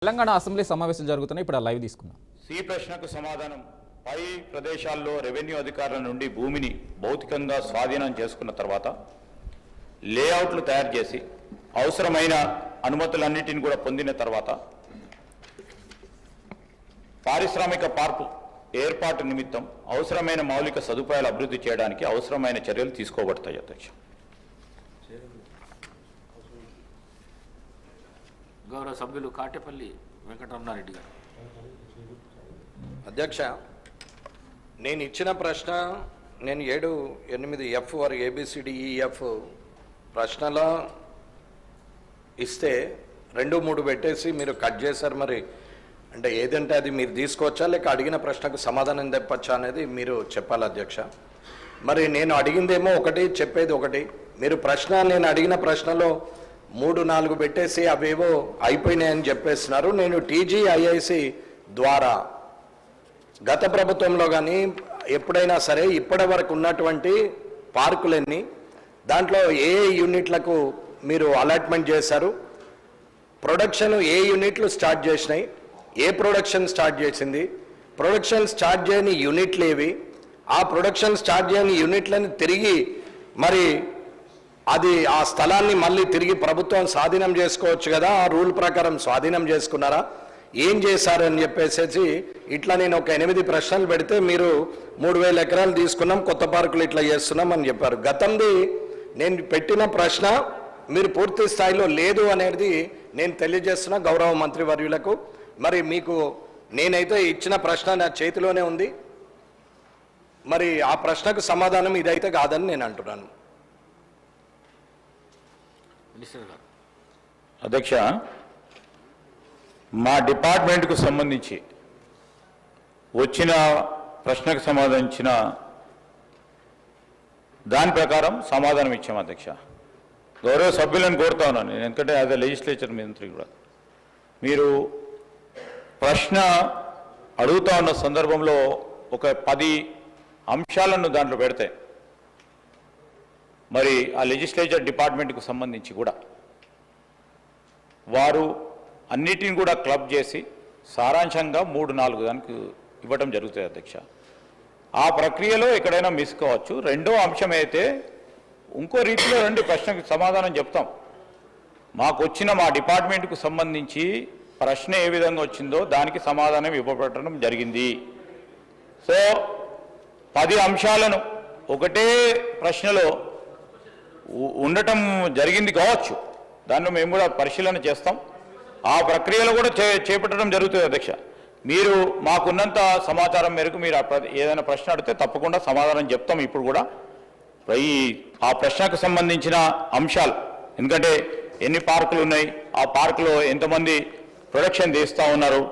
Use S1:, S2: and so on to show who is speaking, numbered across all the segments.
S1: Telangana assembly సమావేశం జరుగుతున్నాయి. ఇప్పుడు లైవ్ తీసుకుందాం.
S2: సి ప్రశ్నకు సమాధానం. పై ప్రదేశాల్లో రెవెన్యూ అధికారుల నుండి భూమిని భౌతికంగా స్వాధీనం చేసుకున్న తర్వాత లేఅవుట్లు తయారు చేసి అవసరమైన అనుమతులన్నిటిని కూడా పొందిన తర్వాత పారిశ్రామిక పార్కు ఏర్పాటు నిమిత్తం అవసరమైన మౌలిక సదుపాయాలు అభివృద్ధి చేయడానికి అవసరమైన చర్యలు తీసుకోబడతాయి. అధ్యక్ష,
S3: గౌరవ సభ్యులు కాటేపల్లి వెంకటరమణారెడ్డి గారు.
S4: అధ్యక్ష, నేను ఇచ్చిన ప్రశ్న నేను 7, 8 ఎఫ్ వారు ABCDEF ప్రశ్నలో ఇస్తే 2, 3 పెట్టేసి మీరు కట్ చేశారు. మరి అంటే ఏదంటే అది మీరు తీసుకోవచ్చా లేక అడిగిన ప్రశ్నకు సమాధానం తెప్పచ్చా అనేది మీరు చెప్పాలి అధ్యక్ష. మరి నేను అడిగిందేమో ఒకటి, చెప్పేది ఒకటి. మీరు ప్రశ్న నేను అడిగిన ప్రశ్నలో 3, 4 పెట్టేసి అవేవో అయిపోయినాయని చెప్పేస్తున్నారు. నేను TGIIC ద్వారా గత ప్రభుత్వంలో కానీ ఎప్పుడైనా సరే ఇప్పటి వరకు ఉన్నటువంటి పార్కులన్నీ దాంట్లో ఏ యూనిట్లకు మీరు అలాట్మెంట్ చేశారు, ప్రొడక్షన్ ఏ యూనిట్లు స్టార్ట్ చేసినాయి, ఏ ప్రొడక్షన్ స్టార్ట్ చేసింది, ప్రొడక్షన్ స్టార్ట్ చేయని యూనిట్లు ఏవి, ఆ ప్రొడక్షన్ స్టార్ట్ చేయని యూనిట్లను తిరిగి మరి అది ఆ స్థలాన్ని మళ్ళీ తిరిగి ప్రభుత్వం స్వాధీనం చేసుకోవచ్చు కదా, ఆ రూల్ ప్రకారం స్వాధీనం చేసుకున్నారా, ఏం చేశారని చెప్పేసి ఇట్లా నేను ఒక 8 ప్రశ్నలు పెడితే మీరు 3000 ఎకరాలు తీసుకున్నాం, కొత్త పార్కులు ఇట్లా చేస్తున్నాం అని చెప్పారు. గతంది నేను పెట్టిన ప్రశ్న మీరు పూర్తి స్థాయిలో లేదు అనేది నేను తెలియజేస్తున్నా గౌరవ మంత్రి వర్యులకు. మరి మీకు నేనైతే ఇచ్చిన ప్రశ్న నా చేతిలోనే ఉంది. మరి ఆ ప్రశ్నకు సమాధానం ఇదైతే కాదని నేను అంటున్నాను.
S2: అధ్యక్ష, మా డిపార్ట్మెంట్కు సంబంధించి వచ్చిన ప్రశ్నకు సంబంధించిన దాని ప్రకారం సమాధానం ఇచ్చాం. అధ్యక్ష, గౌరవ సభ్యులను కోరుతా ఉన్నాను, ఎందుకంటే యాజ్ ఎ లెజిస్లేచర్ మంత్రి కూడా మీరు ప్రశ్న అడుగుతా ఉన్న సందర్భంలో ఒక 10 అంశాలను దాంట్లో పెడితే మరి ఆ లెజిస్లేచర్ డిపార్ట్మెంట్కు సంబంధించి కూడా వారు అన్నిటిని కూడా క్లబ్ చేసి సారాంశంగా 3, 4 దానికి ఇవ్వడం జరుగుతుంది. అధ్యక్ష, ఆ ప్రక్రియలో ఎక్కడైనా మిస్ కావచ్చు. రెండో అంశం అయితే ఇంకో రీతిలో ప్రశ్నకు సమాధానం చెప్తాం. మాకు వచ్చిన మా డిపార్ట్మెంట్కు సంబంధించి ప్రశ్న ఏ విధంగా వచ్చిందో దానికి సమాధానం ఇవ్వబడటం జరిగింది. సో 10 అంశాలను ఒకటే ప్రశ్నలో ఉండటం జరిగింది కావచ్చు, దాన్ని మేము కూడా పరిశీలన చేస్తాం. ఆ ప్రక్రియలో కూడా చేపట్టడం జరుగుతుంది. అధ్యక్ష, మీరు మాకున్నంత సమాచారం మేరకు మీరు ఏదైనా ప్రశ్న అడిగితే తప్పకుండా సమాధానం చెప్తాం. ఇప్పుడు కూడా ఆ ప్రశ్నకు సంబంధించిన అంశాలు, ఎందుకంటే ఎన్ని పార్కులు ఉన్నాయి, ఆ పార్కులో ఎంతమంది ప్రొడక్షన్ తీస్తూ ఉన్నారు,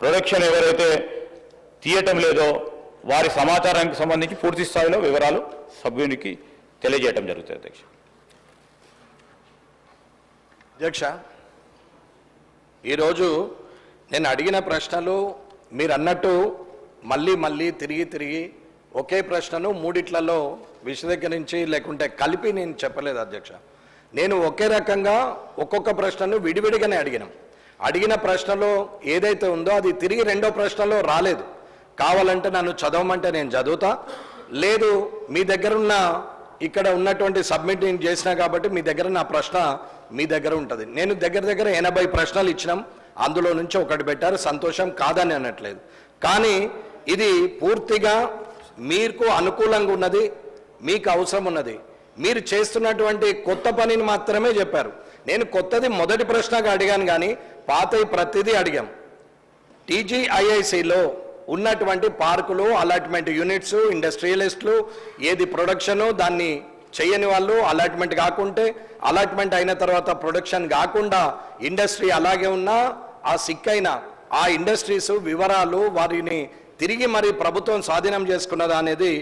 S2: ప్రొడక్షన్ ఎవరైతే తీయటం లేదో వారి సమాచారానికి సంబంధించి పూర్తి స్థాయిలో వివరాలు సభ్యునికి తెలియజేయడం జరుగుతుంది.
S4: అధ్యక్ష, ఈరోజు నేను అడిగిన ప్రశ్నలు మీరు అన్నట్టు మళ్ళీ తిరిగి ఒకే ప్రశ్నను 3 విశదీకరించి లేకుంటే కలిపి నేను చెప్పలేదు అధ్యక్ష. నేను ఒకే రకంగా ఒక్కొక్క ప్రశ్నను విడివిడిగానే అడిగిన ప్రశ్నలో ఏదైతే ఉందో అది తిరిగి రెండో ప్రశ్నలో రాలేదు. కావాలంటే నన్ను చదవమంటే నేను చదువుతా, లేదు మీ దగ్గర ఉన్న ఇక్కడ ఉన్నటువంటి సబ్మిట్ నేను చేసినా కాబట్టి మీ దగ్గర నా ప్రశ్న మీ దగ్గర ఉంటుంది. నేను దగ్గర 80 ప్రశ్నలు ఇచ్చినాం, అందులో నుంచి ఒకటి పెట్టారు, సంతోషం, కాదని అనట్లేదు. కానీ ఇది పూర్తిగా మీకు అనుకూలంగా ఉన్నది, మీకు అవసరం ఉన్నది, మీరు చేస్తున్నటువంటి కొత్త పనిని మాత్రమే చెప్పారు. నేను కొత్తది మొదటి ప్రశ్నగా అడిగాను, కానీ పాతవి ప్రతిదీ అడిగాం. TGIICలో ఉన్నటువంటి పార్కులు, అలాట్మెంట్ యూనిట్స్, ఇండస్ట్రియలిస్టులు, ఏది ప్రొడక్షను దాన్ని చేయని వాళ్ళు, అలాట్మెంట్ కాకుంటే అలాట్మెంట్ అయిన తర్వాత ప్రొడక్షన్ కాకుండా ఇండస్ట్రీ అలాగే ఉన్నా ఆ సిక్కైన ఆ ఇండస్ట్రీస్ వివరాలు వారిని తిరిగి మరి ప్రభుత్వం స్వాధీనం చేసుకున్నదా అనేది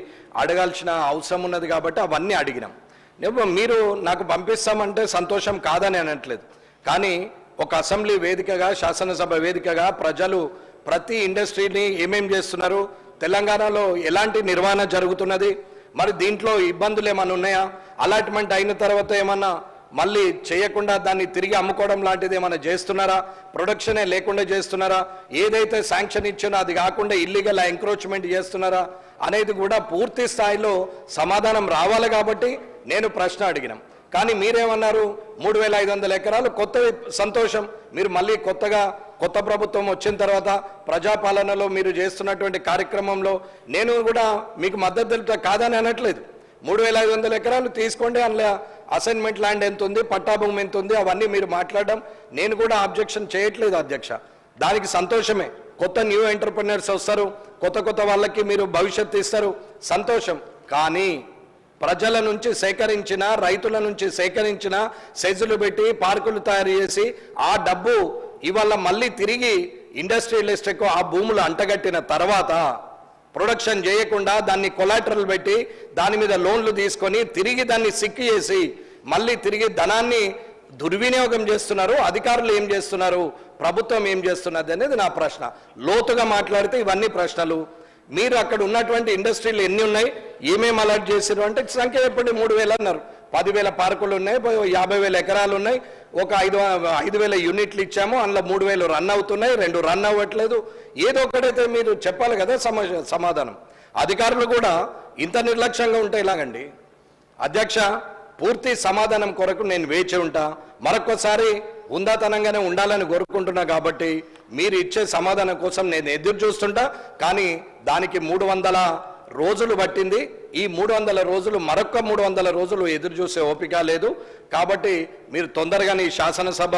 S4: అడగాల్సిన అవసరం ఉన్నది. కాబట్టి అవన్నీ అడిగినాం. మీరు నాకు పంపిస్తామంటే సంతోషం, కాదని అనట్లేదు. కానీ ఒక అసెంబ్లీ వేదికగా, శాసనసభ వేదికగా ప్రజలు ప్రతి ఇండస్ట్రీని ఏమేం చేస్తున్నారు, తెలంగాణలో ఎలాంటి నిర్వహణ జరుగుతున్నది, మరి దీంట్లో ఇబ్బందులు ఏమైనా ఉన్నాయా, అలాట్మెంట్ అయిన తర్వాత ఏమన్నా మళ్ళీ చేయకుండా దాన్ని తిరిగి అమ్ముకోవడం లాంటిది ఏమైనా చేస్తున్నారా? ప్రొడక్షనే లేకుండా చేస్తున్నారా? ఏదైతే శాంక్షన్ ఇచ్చినో అది కాకుండా ఇల్లీగల్ ఎంక్రోచ్మెంట్ చేస్తున్నారా అనేది కూడా పూర్తి స్థాయిలో సమాధానం రావాలి. కాబట్టి నేను ప్రశ్న అడిగినాం. కానీ మీరేమన్నారు? 3,500 ఎకరాలు కొత్త సంతోషం. మీరు మళ్ళీ కొత్త ప్రభుత్వం వచ్చిన తర్వాత ప్రజాపాలనలో మీరు చేస్తున్నటువంటి కార్యక్రమంలో నేను కూడా మీకు మద్దతు తెలుపుతా, కాదని అనట్లేదు. 3,500 ఎకరాలు తీసుకోండి, అందులో అసైన్మెంట్ ల్యాండ్ ఎంత ఉంది, పట్టాభూమి ఎంత ఉంది, అవన్నీ మీరు మాట్లాడడం నేను కూడా అబ్జెక్షన్ చేయట్లేదు అధ్యక్ష. దానికి సంతోషమే. కొత్త న్యూ ఎంటర్ప్రెన్యూర్స్ వస్తారు, కొత్త వాళ్ళకి మీరు భవిష్యత్తు ఇస్తారు, సంతోషం. కానీ ప్రజల నుంచి సేకరించిన, రైతుల నుంచి సేకరించిన సెజులు పెట్టి పార్కులు తయారు చేసి ఆ డబ్బు ఇవాళ మళ్ళీ తిరిగి ఇండస్ట్రియలిస్ట్కు ఆ భూములు అంటగట్టిన తర్వాత ప్రొడక్షన్ చేయకుండా దాన్ని కొలాటరల్ పెట్టి దాని మీద లోన్లు తీసుకొని తిరిగి దాన్ని సిక్కు చేసి మళ్ళీ తిరిగి ధనాన్ని దుర్వినియోగం చేస్తున్నారు. అధికారులు ఏం చేస్తున్నారు, ప్రభుత్వం ఏం చేస్తున్నది అనేది నా ప్రశ్న. లోతుగా మాట్లాడితే ఇవన్నీ ప్రశ్నలు. మీరు అక్కడ ఉన్నటువంటి ఇండస్ట్రీలు ఎన్ని ఉన్నాయి, ఏమేమి అలర్ట్ చేశారు అంటే సంఖ్య చెప్పండి. 3,000 అన్నారు. 10,000 పార్కులు ఉన్నాయి, 50,000 ఎకరాలు ఉన్నాయి, ఒక 5,000 యూనిట్లు ఇచ్చాము, అందులో 3,000 రన్ అవుతున్నాయి, 2 రన్ అవ్వట్లేదు. ఏదో ఒకటైతే మీరు చెప్పాలి కదా సమాధానం. అధికారులు కూడా ఇంత నిర్లక్ష్యంగా ఉంటే ఇలాగండి అధ్యక్ష. పూర్తి సమాధానం కొరకు నేను వేచి ఉంటా. మరొకసారి ఉందాతనంగానే ఉండాలని కోరుకుంటున్నా. కాబట్టి మీరు ఇచ్చే సమాధానం కోసం నేను ఎదురు చూస్తుంటా. కానీ దానికి 300 రోజులు పట్టింది. ఈ 300 రోజులు మరొక 300 రోజులు ఎదురు చూసే ఓపిక లేదు. కాబట్టి మీరు తొందరగానే ఈ శాసనసభ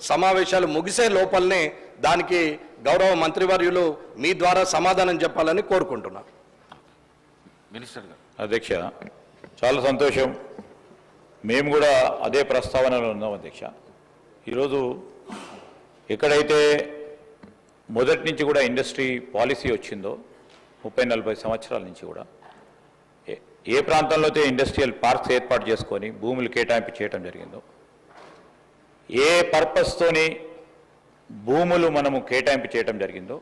S4: సమావేశాలు ముగిసే లోపలనే దానికి గౌరవ మంత్రివర్యులు మీ ద్వారా సమాధానం చెప్పాలని కోరుకుంటున్నా.
S3: మినిస్టర్ గారు.
S2: అధ్యక్ష, చాలా సంతోషం. మేము కూడా అదే ప్రస్తావనలో ఉన్నాం అధ్యక్ష. ఈరోజు ఎక్కడైతే మొదటి నుంచి కూడా ఇండస్ట్రీ పాలసీ వచ్చిందో 30-40 సంవత్సరాల నుంచి కూడా ఏ ప్రాంతంలో అయితే ఇండస్ట్రియల్ పార్క్స్ ఏర్పాటు చేసుకొని భూములు కేటాయింపు చేయడం జరిగిందో, ఏ పర్పస్తోని భూములు మనము కేటాయింపు చేయడం జరిగిందో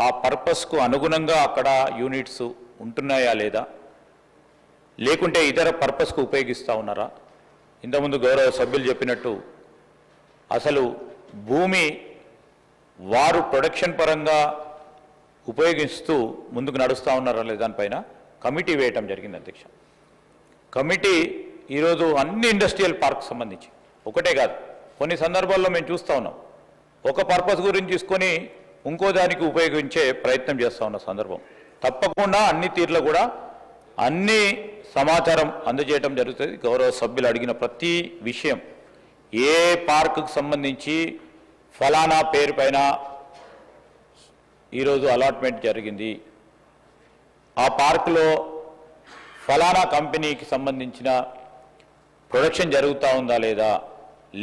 S2: ఆ పర్పస్కు అనుగుణంగా అక్కడ యూనిట్స్ ఉంటున్నాయా లేదా, లేకుంటే ఇతర పర్పస్కు ఉపయోగిస్తూ ఉన్నారా? ఇంతకుముందు గౌరవ సభ్యులు చెప్పినట్టు అసలు భూమి వారు ప్రొడక్షన్ పరంగా ఉపయోగిస్తూ ముందుకు నడుస్తూ ఉన్నారా లేదా దానిపైన కమిటీ వేయటం జరిగింది అధ్యక్ష. కమిటీ ఈరోజు అన్ని ఇండస్ట్రియల్ పార్క్ సంబంధించి ఒకటే కాదు, కొన్ని సందర్భాల్లో మేము చూస్తూ ఉన్నాం ఒక పర్పస్ గురించి తీసుకొని ఇంకో దానికి ఉపయోగించే ప్రయత్నం చేస్తూ ఉన్న సందర్భం. తప్పకుండా అన్ని తీర్లు కూడా అన్ని సమాచారం అందజేయటం జరుగుతుంది. గౌరవ సభ్యులు అడిగిన ప్రతి విషయం, ఏ పార్కుకు సంబంధించి ఫలానా పేరు పైన ఈరోజు అలాట్మెంట్ జరిగింది, ఆ పార్కులో ఫలానా కంపెనీకి సంబంధించిన ప్రొడక్షన్ జరుగుతూ ఉందా లేదా,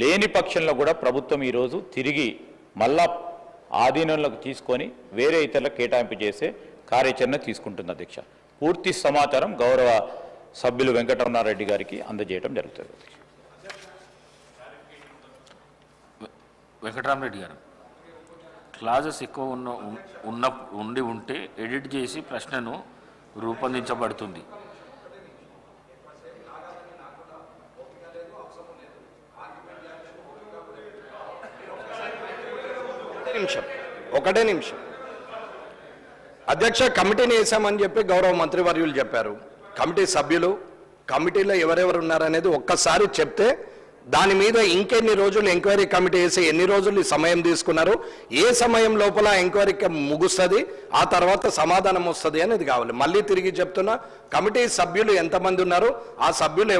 S2: లేని పక్షంలో కూడా ప్రభుత్వం ఈరోజు తిరిగి మళ్ళా ఆధీనంలోకి తీసుకొని వేరే ఇతరులకు కేటాయింపు చేసే కార్యాచరణ తీసుకుంటుంది అధ్యక్ష. పూర్తి సమాచారం గౌరవ సభ్యులు వెంకటరమణారెడ్డి గారికి అందజేయడం జరుగుతుంది.
S3: వెంకటరామరెడ్డి గారు, క్లాజెస్ ఎక్కువ ఉంటే ఎడిట్ చేసి ప్రశ్నను రూపొందించబడుతుంది.
S4: ఒకటే నిమిషం అధ్యక్ష. కమిటీని వేసామని చెప్పి గౌరవ మంత్రివర్యులు చెప్పారు. కమిటీ సభ్యులు, కమిటీలో ఎవరెవరు ఉన్నారనేది ఒక్కసారి చెప్తే దాని మీద ఇంకెన్ని రోజులు ఎంక్వైరీ కమిటీ వేసి ఎన్ని రోజులు సమయం తీసుకున్నారు, ఏ సమయం లోపల ఎంక్వైరీ ముగుస్తుంది, ఆ తర్వాత సమాధానం వస్తుంది అనేది కావాలి. మళ్ళీ తిరిగి చెప్తున్నా, కమిటీ సభ్యులు ఎంతమంది ఉన్నారు, ఆ సభ్యులు